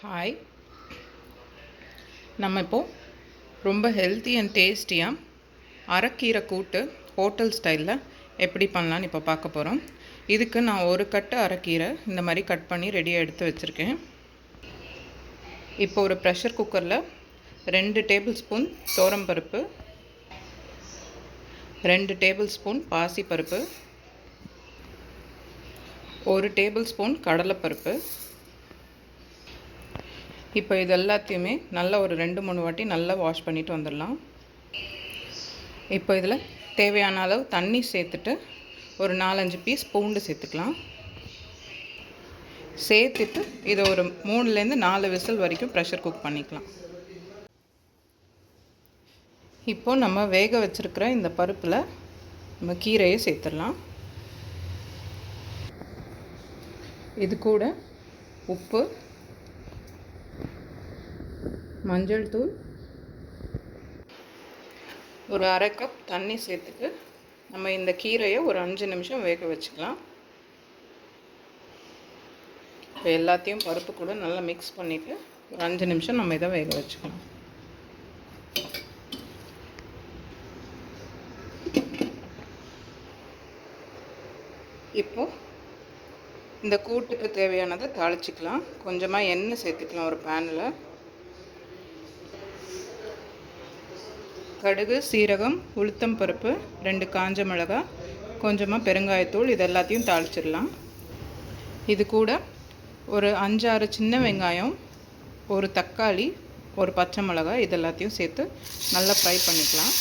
Hi. நம்ம இப்போது ரொம்ப ஹெல்த்தி அண்ட் டேஸ்டியாக அரைக்கீரை கூட்டு ஹோட்டல் ஸ்டைலில் எப்படி பண்ணலான்னு இப்போ பார்க்க போகிறோம். இதுக்கு நான் ஒரு கட்டு அரைக்கீரை இந்த மாதிரி கட் பண்ணி ரெடியாக எடுத்து வச்சுருக்கேன். இப்போ ஒரு ப்ரெஷர் குக்கரில் 2 டேபிள் ஸ்பூன் துவரம்பருப்பு, 2 டேபிள் ஸ்பூன் பாசிப்பருப்பு, 1 டேபிள் ஸ்பூன் கடலைப்பருப்பு. இப்போ இது எல்லாத்தையுமே நல்லா ஒரு 2-3 வாட்டி நல்லா வாஷ் பண்ணிவிட்டு வந்துடலாம். இப்போ இதில் தேவையான அளவு தண்ணி சேர்த்துட்டு ஒரு 4-5 பீஸ் பூண்டு சேர்த்துக்கலாம். சேர்த்துட்டு இதை ஒரு 3-4 விசில் வரைக்கும் ப்ரெஷர் குக் பண்ணிக்கலாம். இப்போது நம்ம வேக வச்சுருக்கிற இந்த பருப்பில் நம்ம கீரையை சேர்த்துடலாம். இது கூட உப்பு, மஞ்சள் தூள், ஒரு 1/2 கப் தண்ணி சேர்த்துட்டு நம்ம இந்த கீரையை ஒரு 5 நிமிஷம் வேக வச்சுக்கலாம். இப்போ எல்லாத்தையும் பருப்பு கூட நல்லா மிக்ஸ் பண்ணிவிட்டு ஒரு 5 நிமிஷம் நம்ம இதை வேக வச்சுக்கலாம். இப்போது இந்த கூட்டுக்கு தேவையானதை தாளிச்சிக்கலாம். கொஞ்சமாக எண்ணெய் சேர்த்துக்கலாம். ஒரு பேனில் கடுகு, சீரகம், உளுத்தம் பருப்பு, 2 காஞ்ச மிளகாய், கொஞ்சமாக பெருங்காயத்தூள், இது எல்லாத்தையும் தாளிச்சிடலாம். இது கூட ஒரு 5-6 சின்ன வெங்காயம், ஒரு தக்காளி, ஒரு பச்சை மிளகாய், இது எல்லாத்தையும் சேர்த்து நல்லா ஃப்ரை பண்ணிக்கலாம்.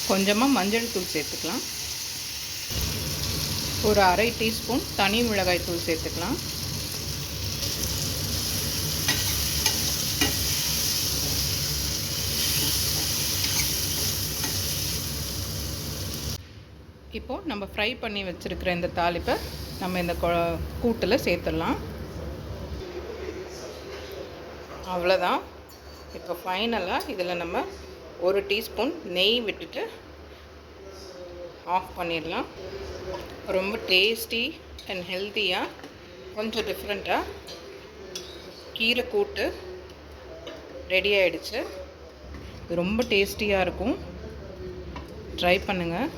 கொஞ்சமாக மஞ்சள் தூள் சேர்த்துக்கலாம். ஒரு 1/2 டீஸ்பூன் தனி மிளகாய் தூள் சேர்த்துக்கலாம். இப்போது நம்ம ஃப்ரை பண்ணி வச்சுருக்கிற இந்த தாளிப்பை நம்ம இந்த கூட்டில் சேர்த்துடலாம். அவ்வளோதான். இப்போ ஃபைனலாக இதில் நம்ம 1 டீஸ்பூன் நெய் விட்டுட்டு ஆஃப் பண்ணிடலாம். ரொம்ப டேஸ்டி அண்ட் ஹெல்த்தியாக, கொஞ்சம் டிஃப்ரெண்ட்டாக கீரை கூட்டு ரெடி ஆகிடுச்சு. இது ரொம்ப டேஸ்டியாக இருக்கும். ட்ரை பண்ணுங்கள்.